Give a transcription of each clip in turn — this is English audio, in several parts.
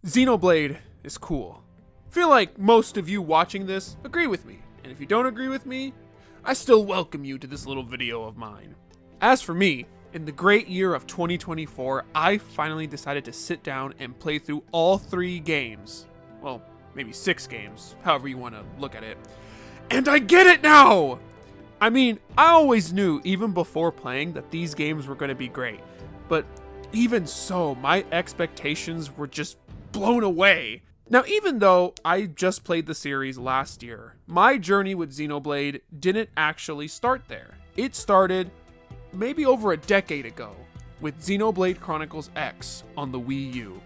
Xenoblade is cool. I feel like most of you watching this agree with me, and if you don't agree with me, I still welcome you to this little video of mine. As for me, in the great year of 2024, I finally decided to sit down and play through all 3 games. Well, maybe 6 games, however you want to look at it. And I get it now! I mean, I always knew even before playing that these games were going to be great, but even so, my expectations were just blown away. Now, even though I just played the series last year, my journey with Xenoblade didn't actually start there. It started maybe over a decade ago with Xenoblade Chronicles X on the Wii U.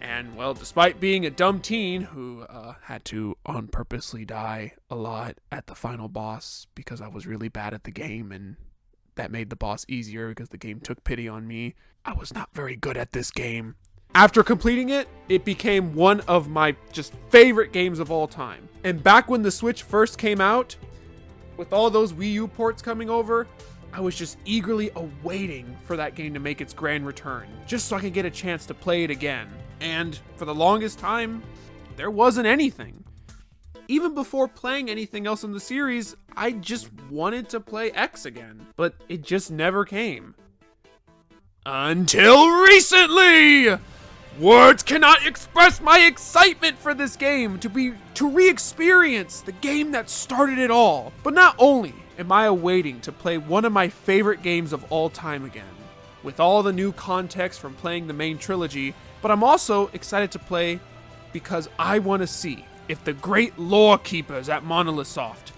And well, despite being a dumb teen who had to unpurposely die a lot at the final boss because I was really bad at the game and that made the boss easier because the game took pity on me, I was not very good at this game. After completing it, it became one of my just favorite games of all time. And back when the Switch first came out, with all those Wii U ports coming over, I was just eagerly awaiting for that game to make its grand return, just so I could get a chance to play it again. And for the longest time, there wasn't anything. Even before playing anything else in the series, I just wanted to play X again, but it just never came. Until recently! Words cannot express my excitement for this game to re-experience the game that started it all. But not only am I awaiting to play one of my favorite games of all time again, with all the new context from playing the main trilogy, but I'm also excited to play because I want to see if the great lore keepers at Monolith Soft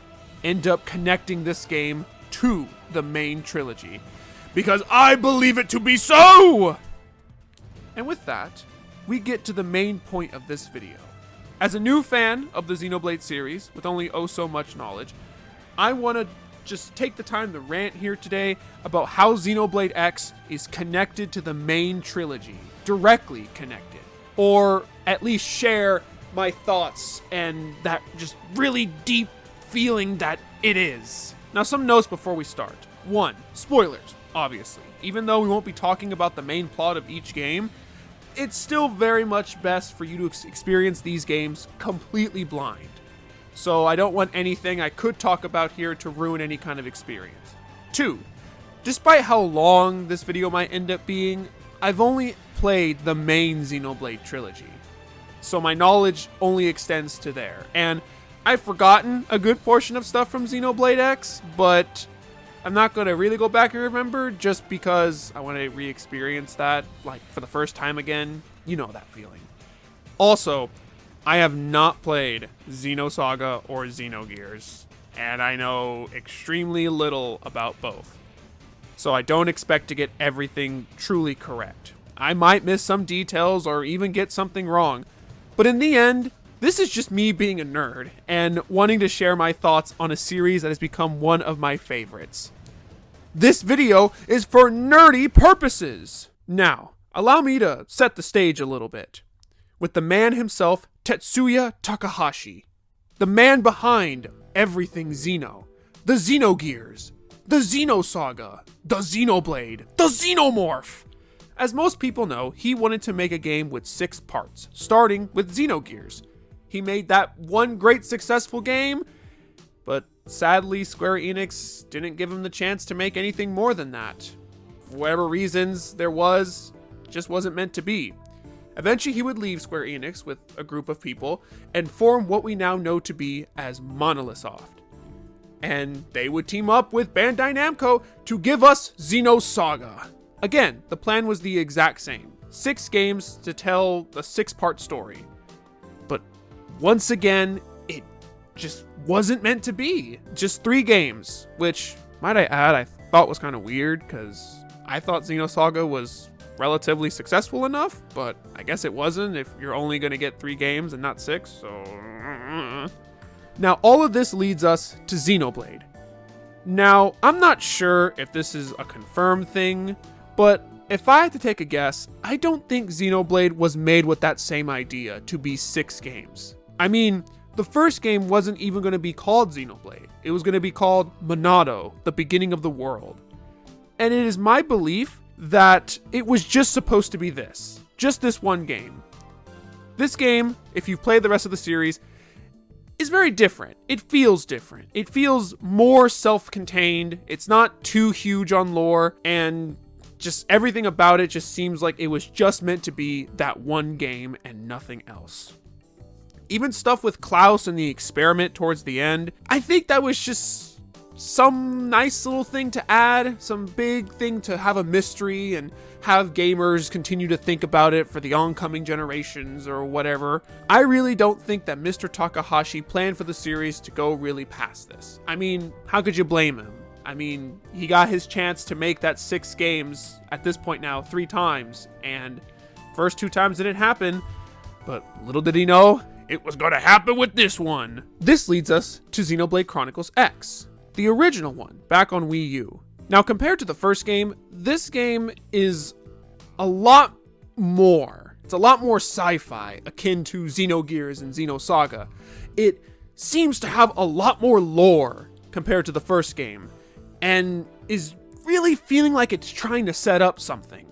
end up connecting this game to the main trilogy. Because I believe it to be so! And with that, we get to the main point of this video. As a new fan of the Xenoblade series, with only oh so much knowledge, I want to just take the time to rant here today about how Xenoblade X is connected to the main trilogy. Directly connected. Or at least share my thoughts and that just really deep feeling that it is. Now, some notes before we start. 1. Spoilers, obviously. Even though we won't be talking about the main plot of each game, it's still very much best for you to experience these games completely blind. So I don't want anything I could talk about here to ruin any kind of experience. 2. Despite how long this video might end up being, I've only played the main Xenoblade trilogy. So my knowledge only extends to there. And I've forgotten a good portion of stuff from Xenoblade X, but I'm not going to really go back and remember just because I want to re-experience that, like, for the first time again. You know that feeling. Also, I have not played Xenosaga or Xenogears, and I know extremely little about both. So I don't expect to get everything truly correct. I might miss some details or even get something wrong, but in the end, this is just me being a nerd and wanting to share my thoughts on a series that has become one of my favorites. This video is for nerdy purposes. Now, allow me to set the stage a little bit. With the man himself, Tetsuya Takahashi. The man behind everything Xeno. The Xenogears. The Xenosaga. The Xenoblade. The Xenomorph. As most people know, he wanted to make a game with 6 parts, starting with Xenogears. He made that one great successful game, but sadly Square Enix didn't give him the chance to make anything more than that. For whatever reasons there was, just wasn't meant to be. Eventually he would leave Square Enix with a group of people and form what we now know to be as Monolith Soft. And they would team up with Bandai Namco to give us Xenosaga. Again, the plan was the exact same. 6 games to tell a 6-part story. But once again, it just wasn't meant to be. Just 3 games, which, might I add, I thought was kind of weird because I thought Xenosaga was relatively successful enough, but I guess it wasn't if you're only going to get 3 games and not 6, so... Now, all of this leads us to Xenoblade. Now, I'm not sure if this is a confirmed thing, but if I had to take a guess, I don't think Xenoblade was made with that same idea to be 6 games. I mean, the first game wasn't even going to be called Xenoblade. It was going to be called Monado, the Beginning of the World. And it is my belief that it was just supposed to be this. Just this one game. This game, if you've played the rest of the series, is very different. It feels different. It feels more self-contained. It's not too huge on lore, and just everything about it just seems like it was just meant to be that one game and nothing else. Even stuff with Klaus and the experiment towards the end, I think that was just some nice little thing to add, some big thing to have a mystery and have gamers continue to think about it for the oncoming generations or whatever. I really don't think that Mr. Takahashi planned for the series to go really past this. I mean, how could you blame him? I mean, he got his chance to make that 6 games, at this point now, 3 times, and first 2 times didn't happen, but little did he know, it was gonna happen with this one. This leads us to Xenoblade Chronicles X, the original one, back on Wii U. Now, compared to the first game, this game is a lot more. It's a lot more sci-fi, akin to Xenogears and Xenosaga. It seems to have a lot more lore compared to the first game, and is really feeling like it's trying to set up something.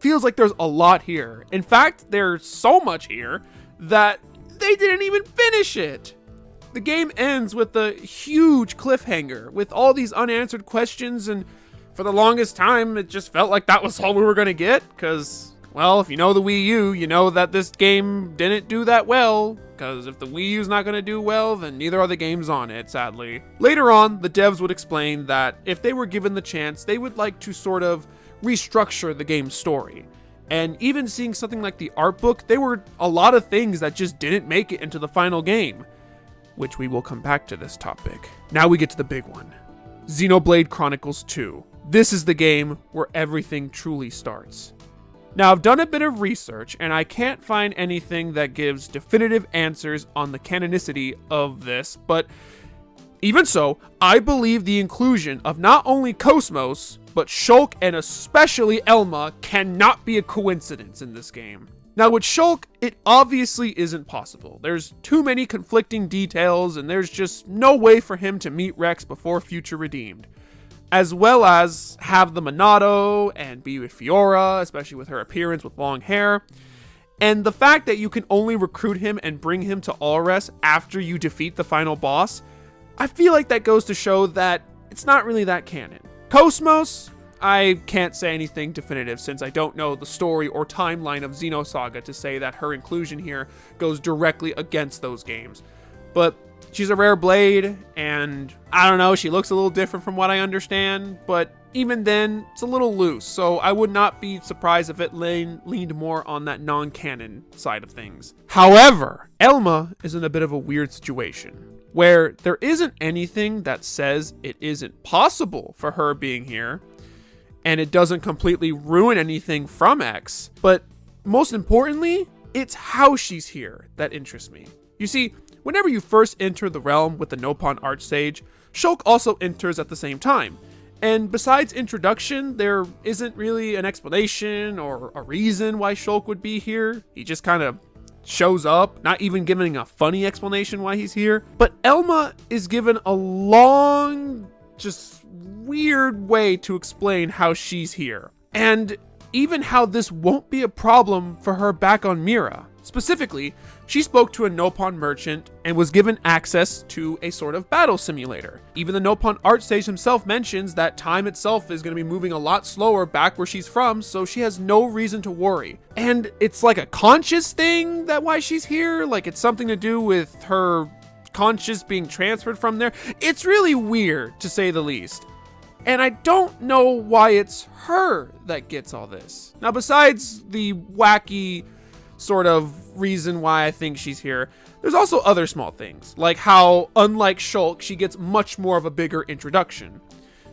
Feels like there's a lot here. In fact, there's so much here that they didn't even finish it. The game ends with a huge cliffhanger with all these unanswered questions, and for the longest time, it just felt like that was all we were gonna get, because, well, if you know the Wii U, you know that this game didn't do that well, because if the Wii U's not gonna do well, then neither are the games on it, sadly. Later on, the devs would explain that if they were given the chance, they would like to sort of restructure the game's story. And even seeing something like the art book, there were a lot of things that just didn't make it into the final game, which we will come back to this topic. Now we get to the big one. Xenoblade Chronicles 2. This is the game where everything truly starts. Now, I've done a bit of research, and I can't find anything that gives definitive answers on the canonicity of this, but even so, I believe the inclusion of not only Cosmos, but Shulk and especially Elma cannot be a coincidence in this game. Now, with Shulk, it obviously isn't possible. There's too many conflicting details, and there's just no way for him to meet Rex before Future Redeemed. As well as have the Monado and be with Fiora, especially with her appearance with long hair. And the fact that you can only recruit him and bring him to Alres after you defeat the final boss, I feel like that goes to show that it's not really that canon. Cosmos, I can't say anything definitive since I don't know the story or timeline of Xenosaga to say that her inclusion here goes directly against those games. But she's a rare blade, and I don't know, she looks a little different from what I understand, but even then, it's a little loose, so I would not be surprised if it leaned more on that non-canon side of things. However, Elma is in a bit of a weird situation, where there isn't anything that says it isn't possible for her being here, and it doesn't completely ruin anything from X, but most importantly, it's how she's here that interests me. You see, whenever you first enter the realm with the Nopon Archsage, Shulk also enters at the same time. And besides introduction, there isn't really an explanation or a reason why Shulk would be here. He just kind of shows up, not even giving a funny explanation why he's here. But Elma is given a long, just weird way to explain how she's here. And even how this won't be a problem for her back on Mira. Specifically, she spoke to a Nopon merchant and was given access to a sort of battle simulator. Even the Nopon Archsage himself mentions that time itself is going to be moving a lot slower back where she's from, so she has no reason to worry. And it's like a conscious thing that why she's here, like it's something to do with her conscious being transferred from there. It's really weird, to say the least. And I don't know why it's her that gets all this. Now, besides the wacky sort of reason why I think she's here, there's also other small things, like how, unlike Shulk, she gets much more of a bigger introduction.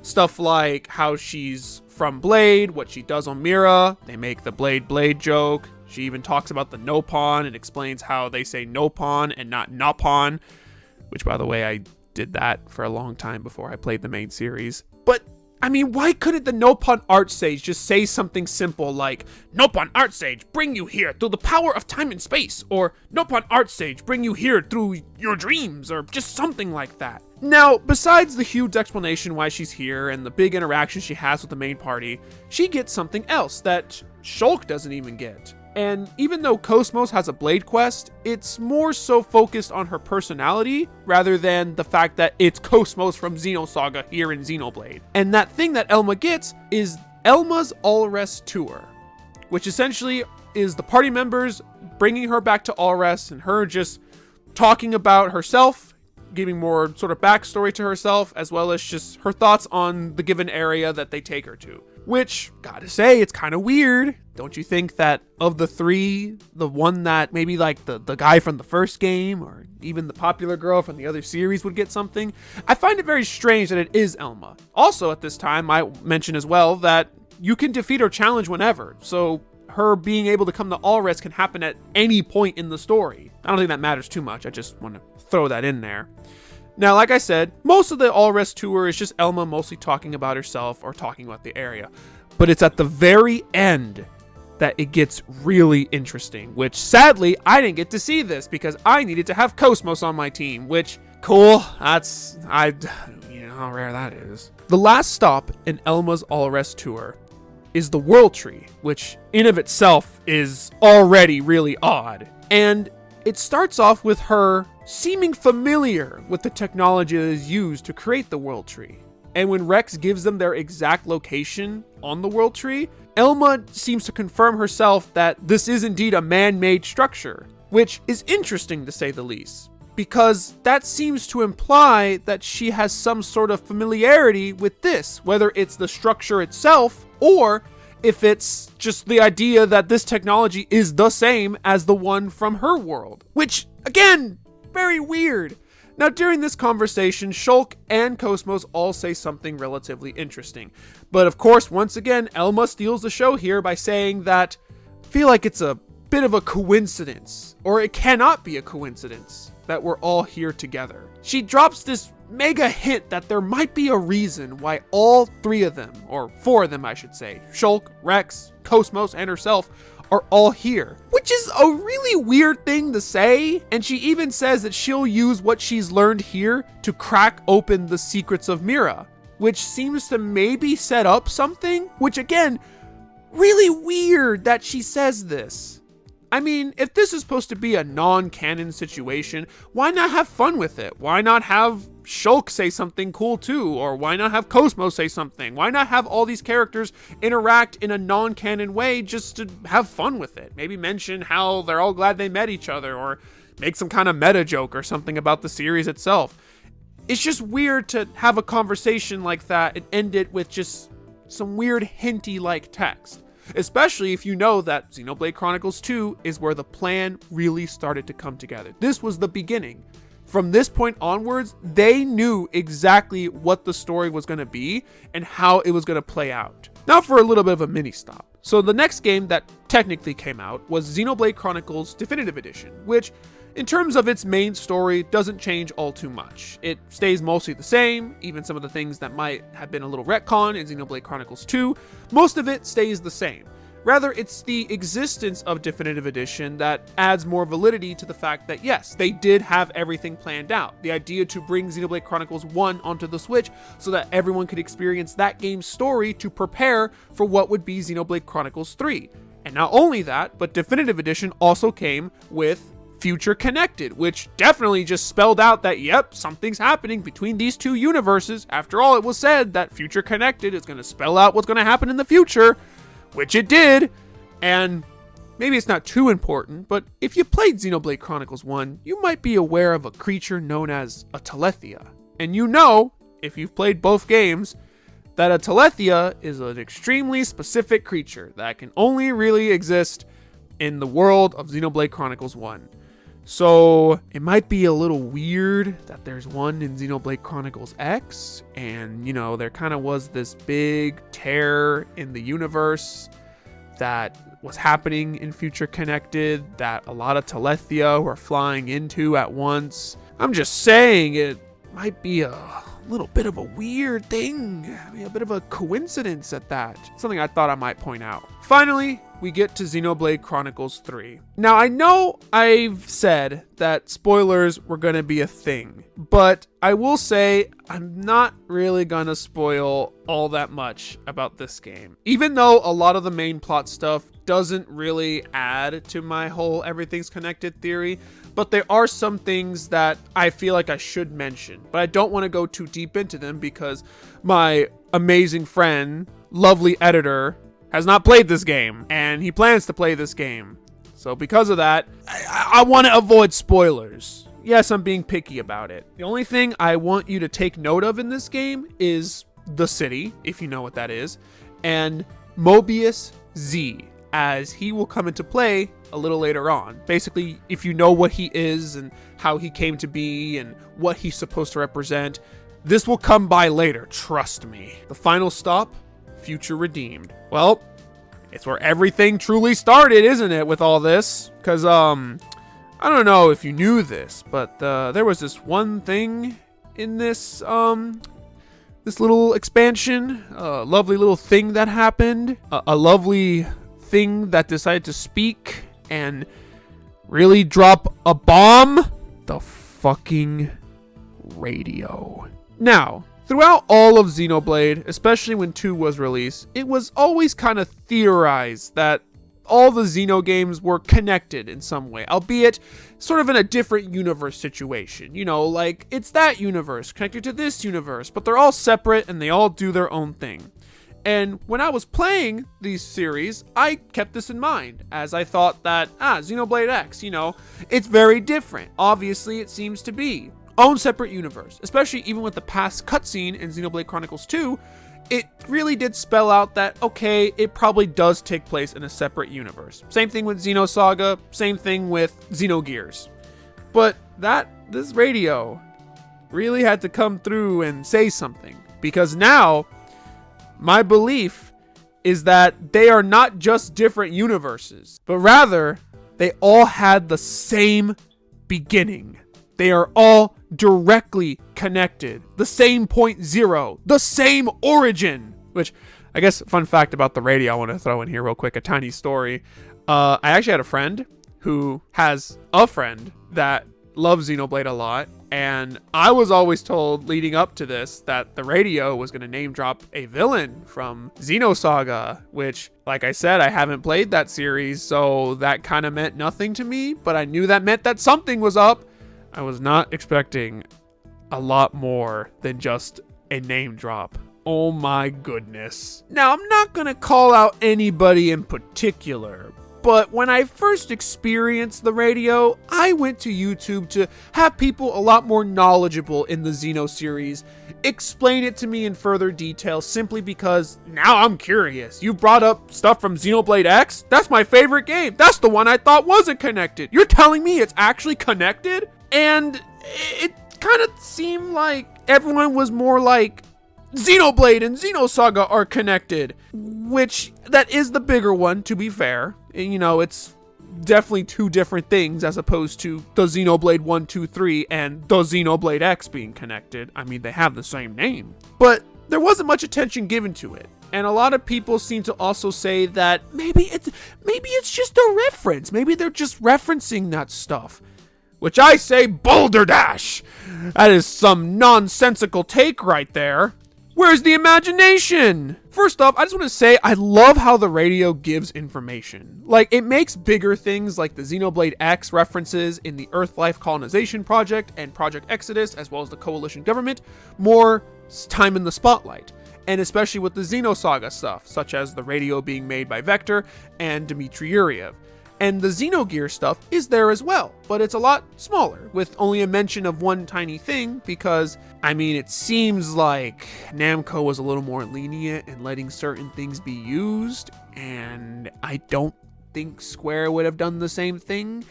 Stuff like how she's from Blade, what she does on Mira, they make the Blade joke. She even talks about the Nopon and explains how they say Nopon and not Nopon, which, by the way, I did that for a long time before I played the main series. But, I mean, why couldn't the Nopon Archsage just say something simple like, Nopon Archsage, bring you here through the power of time and space, or Nopon Archsage, bring you here through your dreams, or just something like that. Now, besides the huge explanation why she's here and the big interaction she has with the main party, she gets something else that Shulk doesn't even get. And even though Cosmos has a blade quest, it's more so focused on her personality rather than the fact that it's Cosmos from Xenosaga here in Xenoblade. And that thing that Elma gets is Elma's All-Rest Tour, which essentially is the party members bringing her back to All-Rest and her just talking about herself, giving more sort of backstory to herself, as well as just her thoughts on the given area that they take her to. Which, gotta say, it's kind of weird. Don't you think that of the three, the one that maybe like the guy from the first game or even the popular girl from the other series would get something? I find it very strange that it is Elma. Also at this time, I mention as well that you can defeat her challenge whenever. So her being able to come to All-Rest can happen at any point in the story. I don't think that matters too much. I just want to throw that in there. Now, like I said, most of the All-Rest tour is just Elma mostly talking about herself or talking about the area. But it's at the very end that it gets really interesting, which sadly, I didn't get to see this because I needed to have Cosmos on my team, which, cool, you know how rare that is. The last stop in Elma's All-Rest tour is the World Tree, which in of itself is already really odd. And it starts off with her seeming familiar with the technology that is used to create the World Tree. And when Rex gives them their exact location on the World Tree, Elma seems to confirm herself that this is indeed a man-made structure, which is interesting to say the least, because that seems to imply that she has some sort of familiarity with this, whether it's the structure itself or if it's just the idea that this technology is the same as the one from her world, which, again, very weird. Now, during this conversation, Shulk and Cosmos all say something relatively interesting. But of course, once again, Elma steals the show here by saying that I feel like it's a bit of a coincidence, or it cannot be a coincidence, that we're all here together. She drops this mega hint that there might be a reason why all three of them, or four of them I should say, Shulk, Rex, Cosmos, and herself, are all here, which is a really weird thing to say. And she even says that she'll use what she's learned here to crack open the secrets of Mira, which seems to maybe set up something, which again, really weird that she says this. I mean, if this is supposed to be a non-canon situation, why not have fun with it? Why not have Shulk say something cool too? Or why not have Cosmos say something? Why not have all these characters interact in a non-canon way just to have fun with it? Maybe mention how they're all glad they met each other, or make some kind of meta joke or something about the series itself. It's just weird to have a conversation like that and end it with just some weird hinty-like text. Especially if you know that Xenoblade Chronicles 2 is where the plan really started to come together. This was the beginning. From this point onwards, they knew exactly what the story was going to be and how it was going to play out. Now for a little bit of a mini stop. So the next game that technically came out was Xenoblade Chronicles Definitive Edition, which in terms of its main story doesn't change all too much. It stays mostly the same, even some of the things that might have been a little retcon in Xenoblade Chronicles 2, most of it stays the same. Rather, it's the existence of Definitive Edition that adds more validity to the fact that yes, they did have everything planned out. The idea to bring Xenoblade Chronicles 1 onto the Switch so that everyone could experience that game's story to prepare for what would be Xenoblade Chronicles 3. And not only that, but Definitive Edition also came with Future Connected, which definitely just spelled out that, yep, something's happening between these two universes. After all, it was said that Future Connected is going to spell out what's going to happen in the future, which it did. And maybe it's not too important, but if you played Xenoblade Chronicles 1, you might be aware of a creature known as a Telethia. And you know, if you've played both games, that a Telethia is an extremely specific creature that can only really exist in the world of Xenoblade Chronicles 1. So it might be a little weird that there's one in Xenoblade Chronicles X, and you know, there kind of was this big tear in the universe that was happening in Future Connected that a lot of Telethia were flying into at once. I'm just saying it might be a little bit of a weird thing. I mean, a bit of a coincidence at that. Something I thought I might point out. Finally, we get to Xenoblade Chronicles 3. Now, I know I've said that spoilers were going to be a thing, but I will say I'm not really going to spoil all that much about this game. Even though a lot of the main plot stuff doesn't really add to my whole everything's connected theory, but there are some things that I feel like I should mention, but I don't want to go too deep into them because my amazing friend, lovely editor, has not played this game, and he plans to play this game. So because of that, I want to avoid spoilers. Yes, I'm being picky about it. The only thing I want you to take note of in this game is the city, if you know what that is, and Mobius Z, as he will come into play a little later on. Basically, if you know what he is and how he came to be and what he's supposed to represent, this will come by later, trust me. The final stop, Future Redeemed. Well, it's where everything truly started, isn't it, with all this? Because, I don't know if you knew this, but there was this one thing in this, this little expansion, a lovely little thing that happened, a lovely thing that decided to speak and really drop a bomb. The fucking radio. Now, throughout all of Xenoblade, especially when 2 was released, it was always kind of theorized that all the Xeno games were connected in some way, albeit sort of in a different universe situation. You know, like, it's that universe connected to this universe, but they're all separate and they all do their own thing. And when I was playing these series, I kept this in mind, as I thought that, Xenoblade X, you know, it's very different. Obviously, it seems to be own separate universe, especially even with the past cutscene in Xenoblade Chronicles 2, it really did spell out that, okay, it probably does take place in a separate universe. Same thing with Xenosaga, same thing with Xenogears. But this radio really had to come through and say something, because now my belief is that they are not just different universes, but rather they all had the same beginning. They are all directly connected. The same point zero. The same origin. Which, I guess, fun fact about the radio I want to throw in here real quick. A tiny story. I actually had a friend who has a friend that loves Xenoblade a lot. And I was always told leading up to this that the radio was going to name drop a villain from Xenosaga, which, like I said, I haven't played that series, so that kind of meant nothing to me, but I knew that meant that something was up. I was not expecting a lot more than just a name drop. Oh my goodness. Now, I'm not going to call out anybody in particular, but when I first experienced the radio, I went to YouTube to have people a lot more knowledgeable in the Xeno series explain it to me in further detail, simply because now I'm curious. You brought up stuff from Xenoblade X? That's my favorite game. That's the one I thought wasn't connected. You're telling me it's actually connected? And it kind of seemed like everyone was more like, Xenoblade and Xenosaga are connected, which that is the bigger one, to be fair. You know, it's definitely two different things as opposed to the Xenoblade 1, 2, 3 and the Xenoblade X being connected. I mean, they have the same name, but there wasn't much attention given to it. And a lot of people seem to also say that maybe it's just a reference. Maybe they're just referencing that stuff. Which I say, Boulder Dash! That is some nonsensical take right there. Where's the imagination? First off, I just want to say I love how the radio gives information. Like, it makes bigger things like the Xenoblade X references in the Earth-Life Colonization Project and Project Exodus, as well as the Coalition government, more time in the spotlight. And especially with the Xenosaga stuff, such as the radio being made by Vector and Dmitry Yuriev. And the Xenogear stuff is there as well, but it's a lot smaller, with only a mention of one tiny thing, because, I mean, it seems like Namco was a little more lenient in letting certain things be used, and I don't think Square would have done the same thing.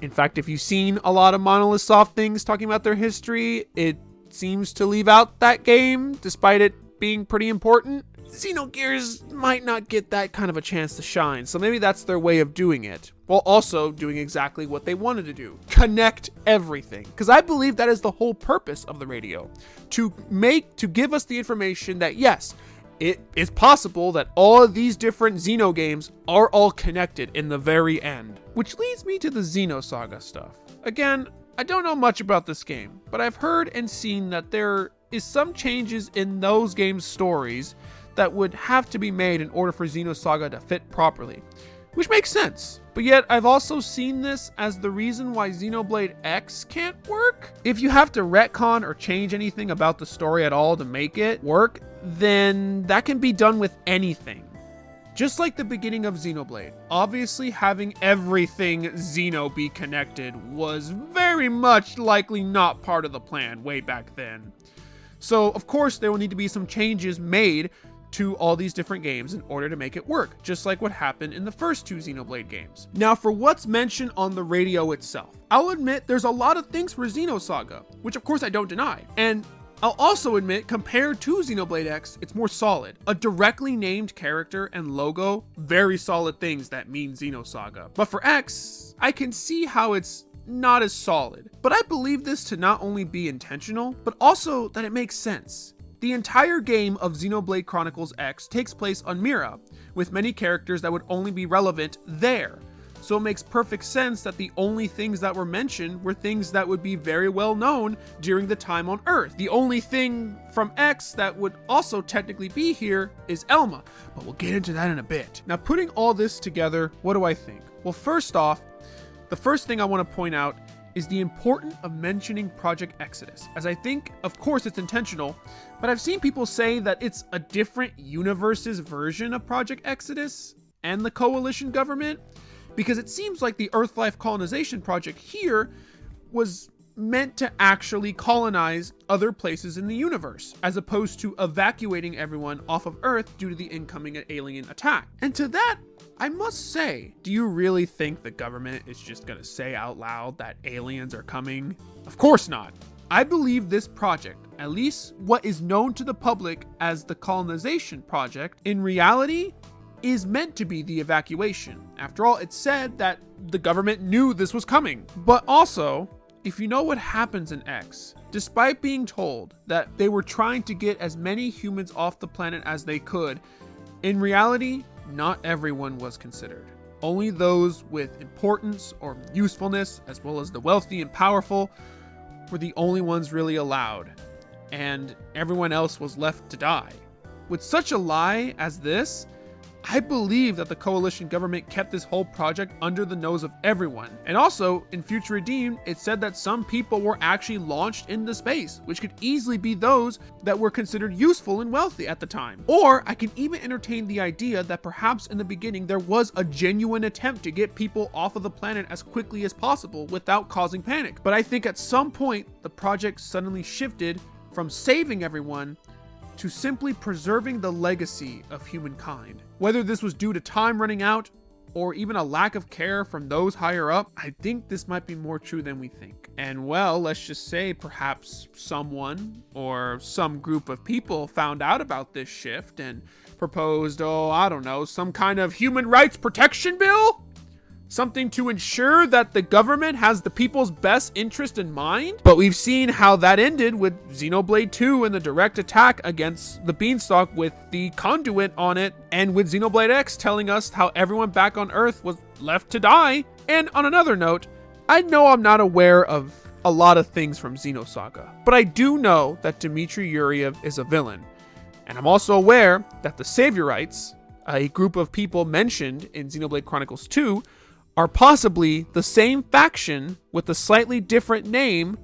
In fact, if you've seen a lot of Monolith Soft things talking about their history, it seems to leave out that game, despite it being pretty important. Xenogears might not get that kind of a chance to shine, so maybe that's their way of doing it, while also doing exactly what they wanted to do. Connect everything. Because I believe that is the whole purpose of the radio. To give us the information that, yes, it is possible that all of these different Xeno games are all connected in the very end. Which leads me to the Xenosaga stuff. Again, I don't know much about this game, but I've heard and seen that there is some changes in those games' stories that would have to be made in order for Xenosaga to fit properly, which makes sense. But yet, I've also seen this as the reason why Xenoblade X can't work. If you have to retcon or change anything about the story at all to make it work, then that can be done with anything. Just like the beginning of Xenoblade, obviously having everything Xeno be connected was very much likely not part of the plan way back then. So, of course, there will need to be some changes made to all these different games in order to make it work, just like what happened in the first two Xenoblade games. Now, for what's mentioned on the radio itself, I'll admit there's a lot of things for Xenosaga, which of course I don't deny. And I'll also admit, compared to Xenoblade X, it's more solid. A directly named character and logo, very solid things that mean Xenosaga. But for X, I can see how it's not as solid. But I believe this to not only be intentional, but also that it makes sense. The entire game of Xenoblade Chronicles X takes place on Mira, with many characters that would only be relevant there. So it makes perfect sense that the only things that were mentioned were things that would be very well known during the time on Earth. The only thing from X that would also technically be here is Elma, but we'll get into that in a bit. Now, putting all this together, what do I think? Well, first off, the first thing I want to point out is the importance of mentioning Project Exodus, as I think, of course, it's intentional, but I've seen people say that it's a different universe's version of Project Exodus and the coalition government, because it seems like the Earth-Life colonization project here was meant to actually colonize other places in the universe, as opposed to evacuating everyone off of Earth due to the incoming alien attack. And to that, I must say, do you really think the government is just gonna say out loud that aliens are coming? Of course not. I believe this project, at least what is known to the public as the colonization project, in reality is meant to be the evacuation. After all, it's said that the government knew this was coming. But also, if you know what happens in X, despite being told that they were trying to get as many humans off the planet as they could, in reality, not everyone was considered. Only those with importance or usefulness, as well as the wealthy and powerful, were the only ones really allowed, and everyone else was left to die. With such a lie as this, I believe that the coalition government kept this whole project under the nose of everyone. And also, in Future Redeemed, it said that some people were actually launched into space, which could easily be those that were considered useful and wealthy at the time. Or I can even entertain the idea that perhaps in the beginning there was a genuine attempt to get people off of the planet as quickly as possible without causing panic. But I think at some point, the project suddenly shifted from saving everyone to simply preserving the legacy of humankind. Whether this was due to time running out or even a lack of care from those higher up, I think this might be more true than we think. And well, let's just say perhaps someone or some group of people found out about this shift and proposed, some kind of human rights protection bill? Something to ensure that the government has the people's best interest in mind? But we've seen how that ended with Xenoblade 2 and the direct attack against the Beanstalk with the conduit on it, and with Xenoblade X telling us how everyone back on Earth was left to die. And on another note, I know I'm not aware of a lot of things from Xenosaga, but I do know that Dmitry Yuriev is a villain. And I'm also aware that the Saviorites, a group of people mentioned in Xenoblade Chronicles 2, are possibly the same faction with a slightly different name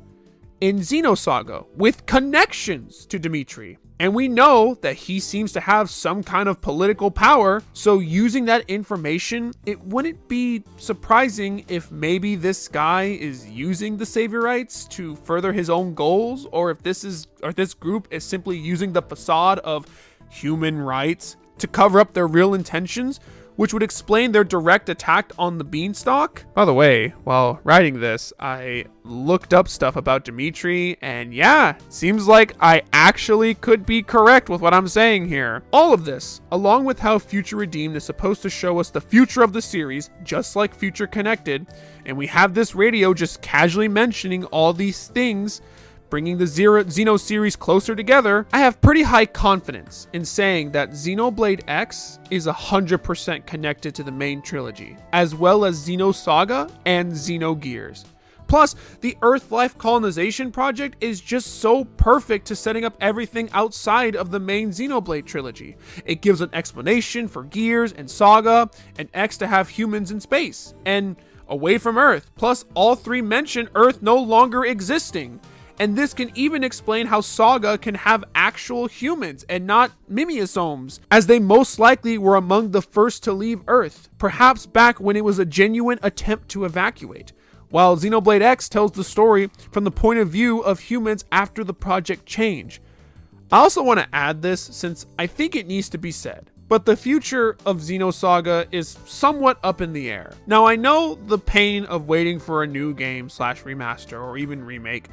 in Xenosaga, with connections to Dmitry. And we know that he seems to have some kind of political power, so using that information, it wouldn't be surprising if maybe this guy is using the Saviorites to further his own goals, or if this group is simply using the facade of human rights to cover up their real intentions, which would explain their direct attack on the Beanstalk. By the way, while writing this, I looked up stuff about Dmitry, and yeah, seems like I actually could be correct with what I'm saying here. All of this, along with how Future Redeemed is supposed to show us the future of the series, just like Future Connected, and we have this radio just casually mentioning all these things, bringing the Xeno series closer together, I have pretty high confidence in saying that Xenoblade X is 100% connected to the main trilogy, as well as Xenosaga and Xenogears. Plus, the Earth-Life colonization project is just so perfect to setting up everything outside of the main Xenoblade trilogy. It gives an explanation for Gears and Saga, and X to have humans in space, and away from Earth. Plus, all three mention Earth no longer existing. And this can even explain how Saga can have actual humans and not mimiosomes, as they most likely were among the first to leave Earth, perhaps back when it was a genuine attempt to evacuate. While Xenoblade X tells the story from the point of view of humans after the project change. I also want to add this since I think it needs to be said, but the future of Xenosaga is somewhat up in the air. Now I know the pain of waiting for a new game / remaster or even remake,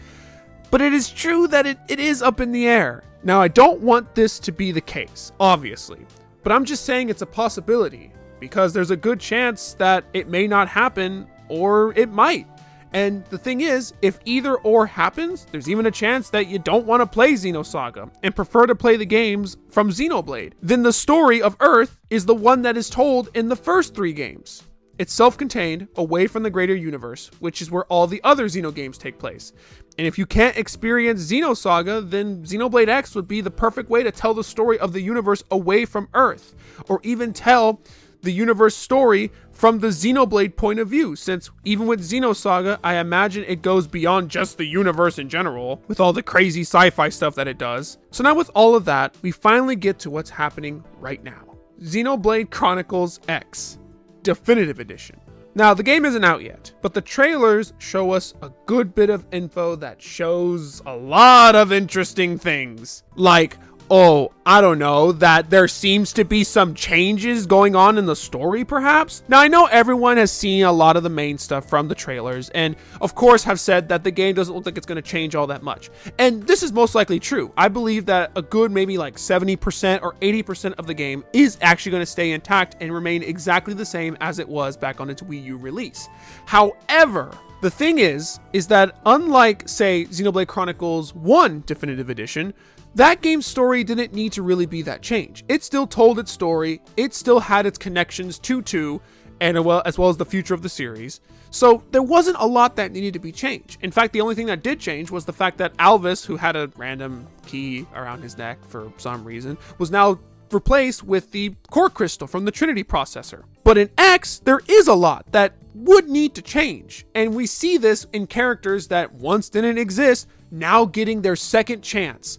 but it is true that it is up in the air. Now I don't want this to be the case, obviously, but I'm just saying it's a possibility because there's a good chance that it may not happen or it might. And the thing is, if either or happens, there's even a chance that you don't want to play Xenosaga and prefer to play the games from Xenoblade. Then the story of Earth is the one that is told in the first 3 games. It's self-contained, away from the greater universe, which is where all the other Xeno games take place. And if you can't experience Xenosaga, then Xenoblade X would be the perfect way to tell the story of the universe away from Earth, or even tell the universe story from the Xenoblade point of view, since even with Xenosaga, I imagine it goes beyond just the universe in general, with all the crazy sci-fi stuff that it does. So now with all of that, we finally get to what's happening right now. Xenoblade Chronicles X Definitive Edition. Now, the game isn't out yet, but the trailers show us a good bit of info that shows a lot of interesting things. Like, I don't know, that there seems to be some changes going on in the story, perhaps? Now, I know everyone has seen a lot of the main stuff from the trailers, and of course have said that the game doesn't look like it's going to change all that much. And this is most likely true. I believe that a good maybe like 70% or 80% of the game is actually going to stay intact and remain exactly the same as it was back on its Wii U release. However, the thing is that unlike, say, Xenoblade Chronicles 1 Definitive Edition, that game's story didn't need to really be that change. It still told its story, it still had its connections to 2, and as well as the future of the series. So there wasn't a lot that needed to be changed. In fact, the only thing that did change was the fact that Alvis, who had a random key around his neck for some reason, was now replaced with the core crystal from the Trinity processor. But in X, there is a lot that would need to change. And we see this in characters that once didn't exist, now getting their second chance.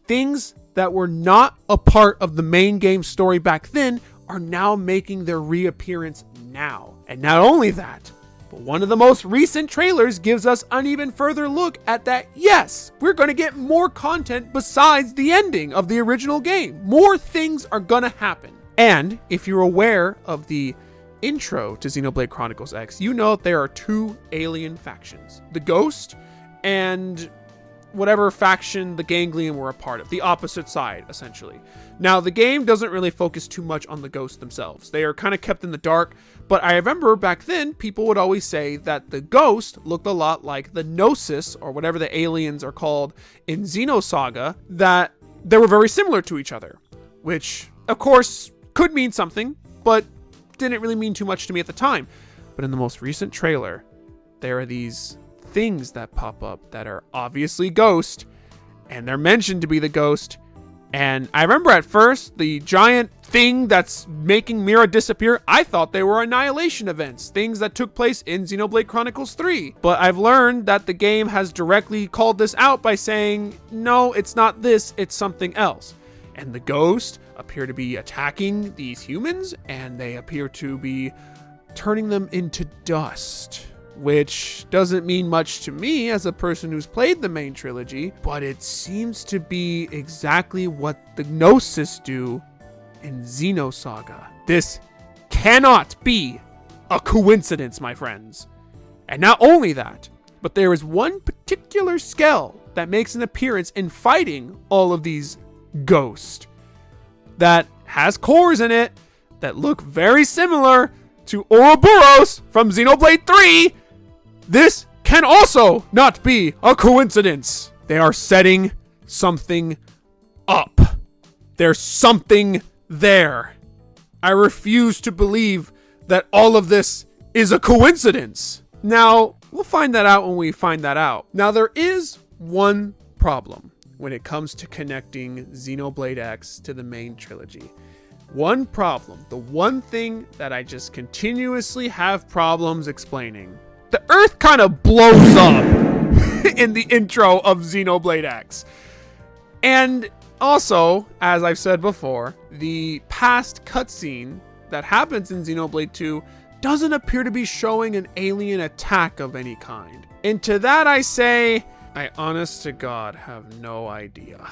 Things that were not a part of the main game story back then are now making their reappearance now. And not only that, but one of the most recent trailers gives us an even further look at that. Yes, we're going to get more content besides the ending of the original game. More things are going to happen. And if you're aware of the intro to Xenoblade Chronicles X, you know there are 2 alien factions. The Ghost and whatever faction the Ganglion were a part of, the opposite side, essentially. Now, the game doesn't really focus too much on the Ghosts themselves. They are kind of kept in the dark, but I remember back then, people would always say that the Ghost looked a lot like the Gnosis, or whatever the aliens are called in Xenosaga, that they were very similar to each other, which, of course, could mean something, but didn't really mean too much to me at the time. But in the most recent trailer, there are these things that pop up that are obviously Ghost, and they're mentioned to be the Ghost. And I remember at first, the giant thing that's making Mira disappear, I thought they were annihilation events, things that took place in Xenoblade Chronicles 3. But I've learned that the game has directly called this out by saying, no, it's not this, it's something else. And the Ghost appear to be attacking these humans, and they appear to be turning them into dust, which doesn't mean much to me as a person who's played the main trilogy, but it seems to be exactly what the Gnosis do in Xenosaga. This cannot be a coincidence, my friends. And not only that, but there is one particular Skell that makes an appearance in fighting all of these ghosts that has cores in it that look very similar to Ouroboros from Xenoblade 3. This can also not be a coincidence. They are setting something up. There's something there. I refuse to believe that all of this is a coincidence. Now, we'll find that out when we find that out. Now, there is one problem when it comes to connecting Xenoblade X to the main trilogy. One problem, the one thing that I just continuously have problems explaining. The Earth kind of blows up in the intro of Xenoblade X. And also, as I've said before, the past cutscene that happens in Xenoblade 2 doesn't appear to be showing an alien attack of any kind. And to that I say, I honest to God have no idea.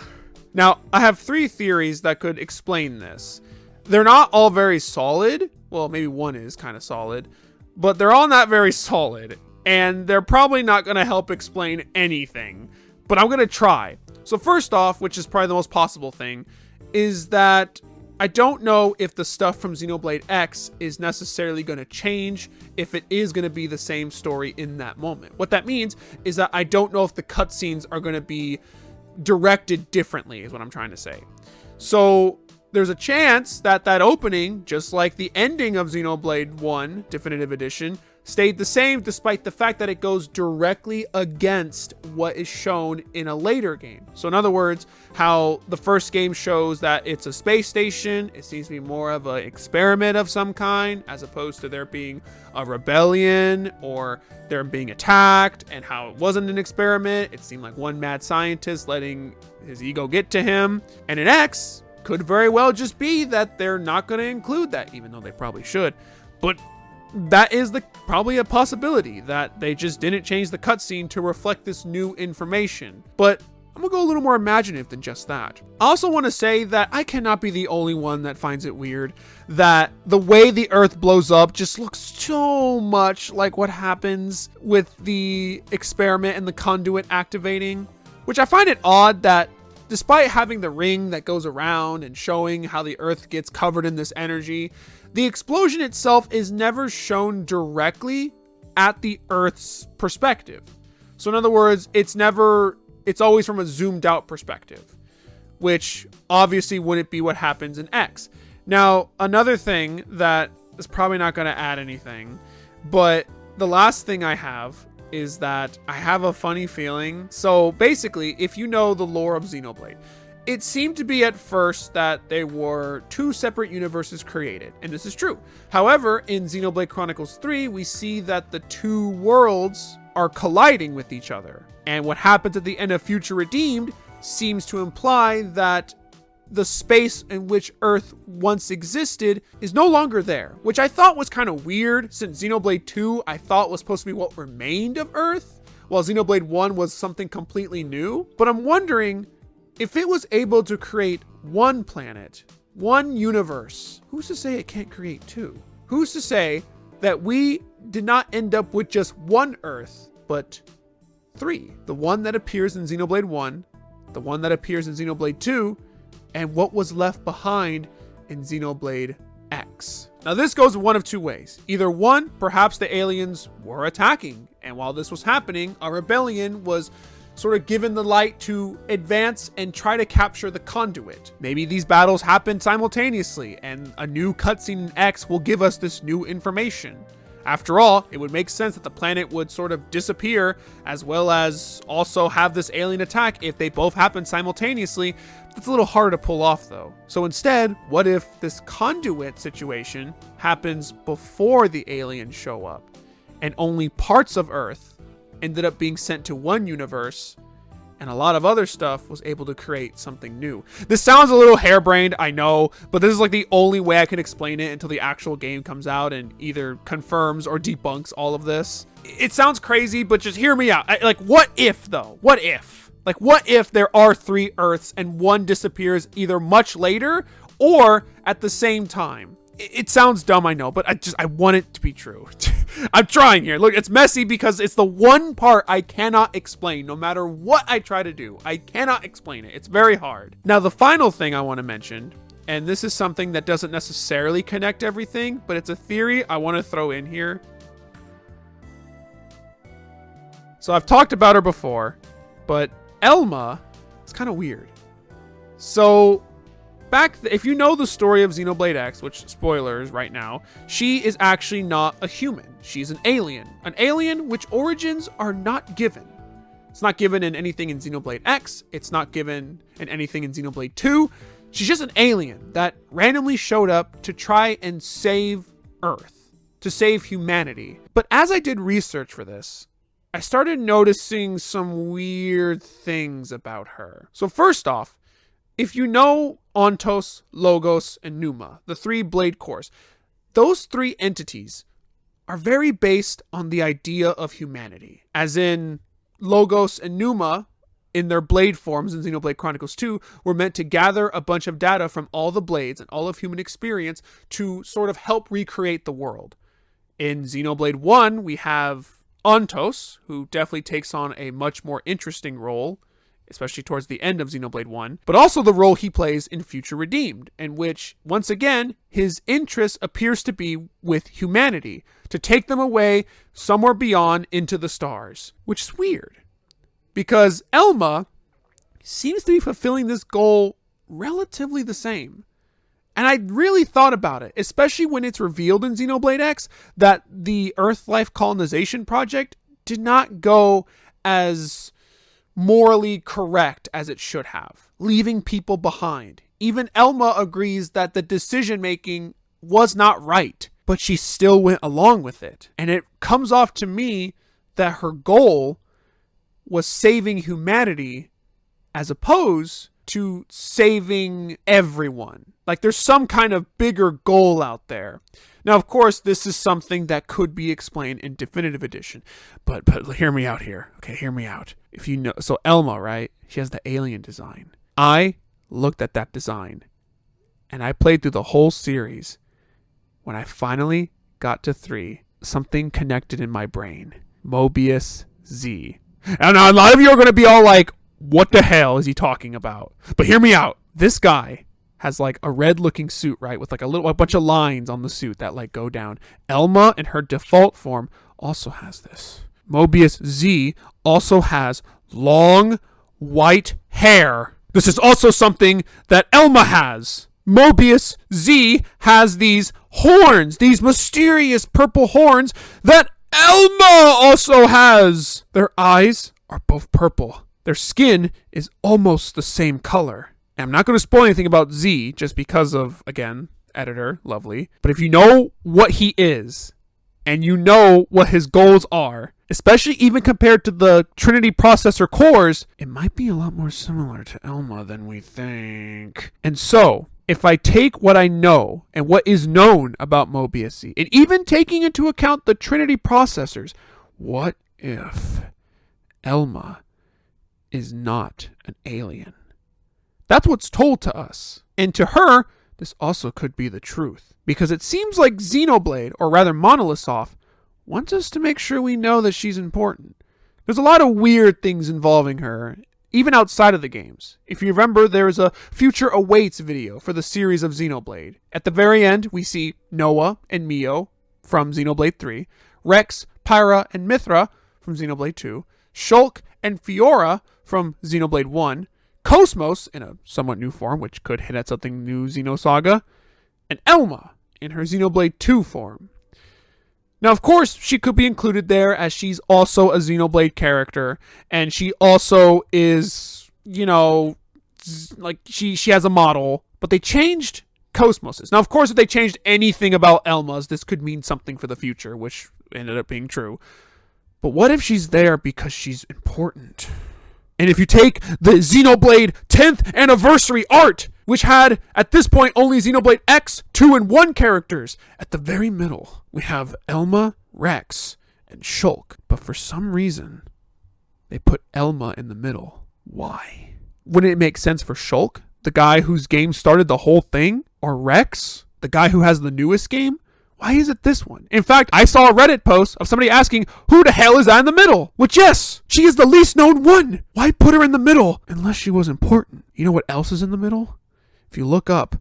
Now, I have 3 theories that could explain this. They're not all very solid. Well, maybe one is kind of solid, but they're all not very solid. And they're probably not going to help explain anything, but I'm going to try. So first off, which is probably the most possible thing, is that I don't know if the stuff from Xenoblade X is necessarily going to change, if it is going to be the same story in that moment. What that means is that I don't know if the cutscenes are going to be directed differently, is what I'm trying to say. So there's a chance that that opening, just like the ending of Xenoblade 1 Definitive Edition, stayed the same despite the fact that it goes directly against what is shown in a later game. So in other words, how the first game shows that it's a space station, it seems to be more of an experiment of some kind, as opposed to there being a rebellion or there being attacked, and how it wasn't an experiment. It seemed like one mad scientist letting his ego get to him. And in X, could very well just be that they're not going to include that, even though they probably should. But that is probably a possibility, that they just didn't change the cutscene to reflect this new information. But I'm gonna go a little more imaginative than just that. I also want to say that I cannot be the only one that finds it weird that the way the Earth blows up just looks so much like what happens with the experiment and the conduit activating, which I find it odd that despite having the ring that goes around and showing how the Earth gets covered in this energy, the explosion itself is never shown directly at the Earth's perspective. So in other words, it's always from a zoomed out perspective, which obviously wouldn't be what happens in X. Now, another thing that is probably not going to add anything, but the last thing I have is that I have a funny feeling. So basically, if you know the lore of Xenoblade, it seemed to be at first that they were 2 separate universes created, and this is true. However, in Xenoblade Chronicles 3, we see that the 2 worlds are colliding with each other. And what happens at the end of Future Redeemed seems to imply that the space in which Earth once existed is no longer there, which I thought was kind of weird, since Xenoblade 2 I thought was supposed to be what remained of Earth, while Xenoblade 1 was something completely new. But I'm wondering, if it was able to create one planet, one universe, who's to say it can't create 2? Who's to say that we did not end up with just one Earth, but 3? The one that appears in Xenoblade 1, the one that appears in Xenoblade 2, and what was left behind in Xenoblade X. Now this goes one of 2 ways. Either one, perhaps the aliens were attacking, and while this was happening, a rebellion was sort of given the light to advance and try to capture the conduit. Maybe these battles happen simultaneously, and a new cutscene in X will give us this new information. After all, it would make sense that the planet would sort of disappear, as well as also have this alien attack if they both happen simultaneously. That's a little harder to pull off though. So instead, what if this conduit situation happens before the aliens show up, and only parts of Earth ended up being sent to one universe, and a lot of other stuff was able to create something new. This sounds a little harebrained, I know, but this is like the only way I can explain it until the actual game comes out and either confirms or debunks all of this. It sounds crazy, but just hear me out. Like, what if though? What if? Like, what if there are 3 Earths and one disappears either much later or at the same time? It sounds dumb, I know, but I want it to be true. I'm trying here. Look, it's messy because it's the one part I cannot explain. No matter what I try to do, I cannot explain it. It's very hard. Now, the final thing I want to mention, and this is something that doesn't necessarily connect everything, but it's a theory I want to throw in here. So I've talked about her before, but Elma is kind of weird. So if you know the story of Xenoblade X, which spoilers right now, she is actually not a human. She's an alien. An alien which origins are not given. It's not given in anything in Xenoblade X. It's not given in anything in Xenoblade 2. She's just an alien that randomly showed up to try and save Earth, to save humanity. But as I did research for this, I started noticing some weird things about her. So first off, if you know Ontos, Logos, and Numa, the 3 blade cores, those 3 entities are very based on the idea of humanity. As in, Logos and Numa, in their blade forms in Xenoblade Chronicles 2, were meant to gather a bunch of data from all the blades and all of human experience to sort of help recreate the world. In Xenoblade 1, we have Ontos, who definitely takes on a much more interesting role, especially towards the end of Xenoblade 1, but also the role he plays in Future Redeemed, in which, once again, his interest appears to be with humanity, to take them away somewhere beyond into the stars, which is weird, because Elma seems to be fulfilling this goal relatively the same. And I really thought about it, especially when it's revealed in Xenoblade X that the Earth Life Colonization Project did not go as morally correct as it should have, leaving people behind. Even Elma agrees that the decision making was not right, but she still went along with it. And it comes off to me that her goal was saving humanity as opposed to saving everyone. Like there's some kind of bigger goal out there. Now, of course, this is something that could be explained in Definitive Edition, but hear me out here. Okay, hear me out. If you know, so Elma, right? She has the alien design. I looked at that design, and I played through the whole series. When I finally got to 3, something connected in my brain. Mobius Z. And a lot of you are going to be all like, what the hell is he talking about? But hear me out. This guy has like a red looking suit, right? With like a bunch of lines on the suit that like go down. Elma in her default form also has this. Mobius Z also has long white hair. This is also something that Elma has. Mobius Z has these horns, these mysterious purple horns that Elma also has. Their eyes are both purple. Their skin is almost the same color. And I'm not going to spoil anything about Z just because of, again, editor, lovely. But if you know what he is, and you know what his goals are, especially even compared to the Trinity processor cores, it might be a lot more similar to Elma than we think. And so, if I take what I know and what is known about Mobius Z, and even taking into account the Trinity processors, what if Elma is not an alien? That's what's told to us. And to her, this also could be the truth. Because it seems like Xenoblade, or rather Monolith Soft, wants us to make sure we know that she's important. There's a lot of weird things involving her, even outside of the games. If you remember, there is a Future Awaits video for the series of Xenoblade. At the very end, we see Noah and Mio from Xenoblade 3, Rex, Pyra, and Mithra from Xenoblade 2, Shulk and Fiora from Xenoblade 1, Cosmos in a somewhat new form, which could hint at something new Xenosaga, and Elma in her Xenoblade 2 form. Now, of course, she could be included there as she's also a Xenoblade character, and she also is, you know, like she has a model, but they changed Cosmos's. Now, of course, if they changed anything about Elma's, this could mean something for the future, which ended up being true. But what if she's there because she's important? And if you take the Xenoblade 10th anniversary art, which had, at this point, only Xenoblade X, 2, and 1 characters, at the very middle, we have Elma, Rex, and Shulk. But for some reason, they put Elma in the middle. Why? Wouldn't it make sense for Shulk, the guy whose game started the whole thing? Or Rex, the guy who has the newest game? Why is it this one? In fact, I saw a Reddit post of somebody asking, who the hell is that in the middle? Which, yes, she is the least known one. Why put her in the middle unless she was important? You know what else is in the middle? If you look up,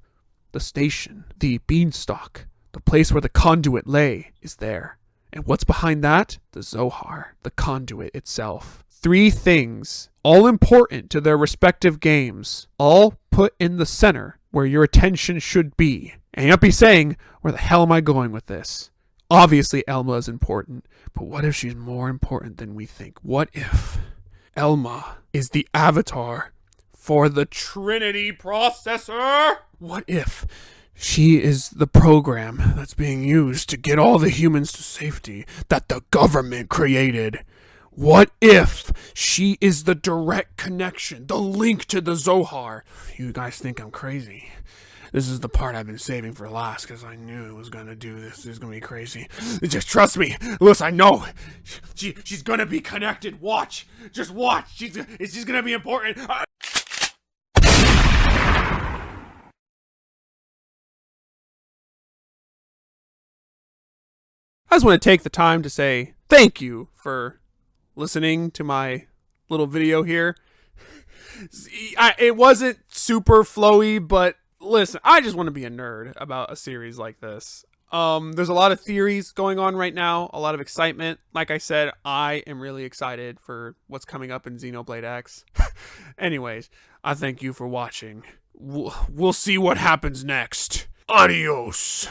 the station, the beanstalk, the place where the conduit lay, is there. And what's behind that? The Zohar, the conduit itself. 3 things, all important to their respective games, all put in the center where your attention should be. And you'll be saying, where the hell am I going with this? Obviously, Elma is important, but what if she's more important than we think? What if Elma is the avatar for the Trinity processor? What if she is the program that's being used to get all the humans to safety that the government created? What if she is the direct connection, the link to the Zohar? You guys think I'm crazy. This is the part I've been saving for last because I knew it was going to do this. This is going to be crazy. Just trust me. Listen, I know. She's going to be connected. Watch. Just watch. She's going to be important. I just want to take the time to say thank you for listening to my little video here. It wasn't super flowy, but listen, I just want to be a nerd about a series like this. There's a lot of theories going on right now, a lot of excitement. Like I said, I am really excited for what's coming up in Xenoblade X. Anyways, I thank you for watching. We'll see what happens next. Adios.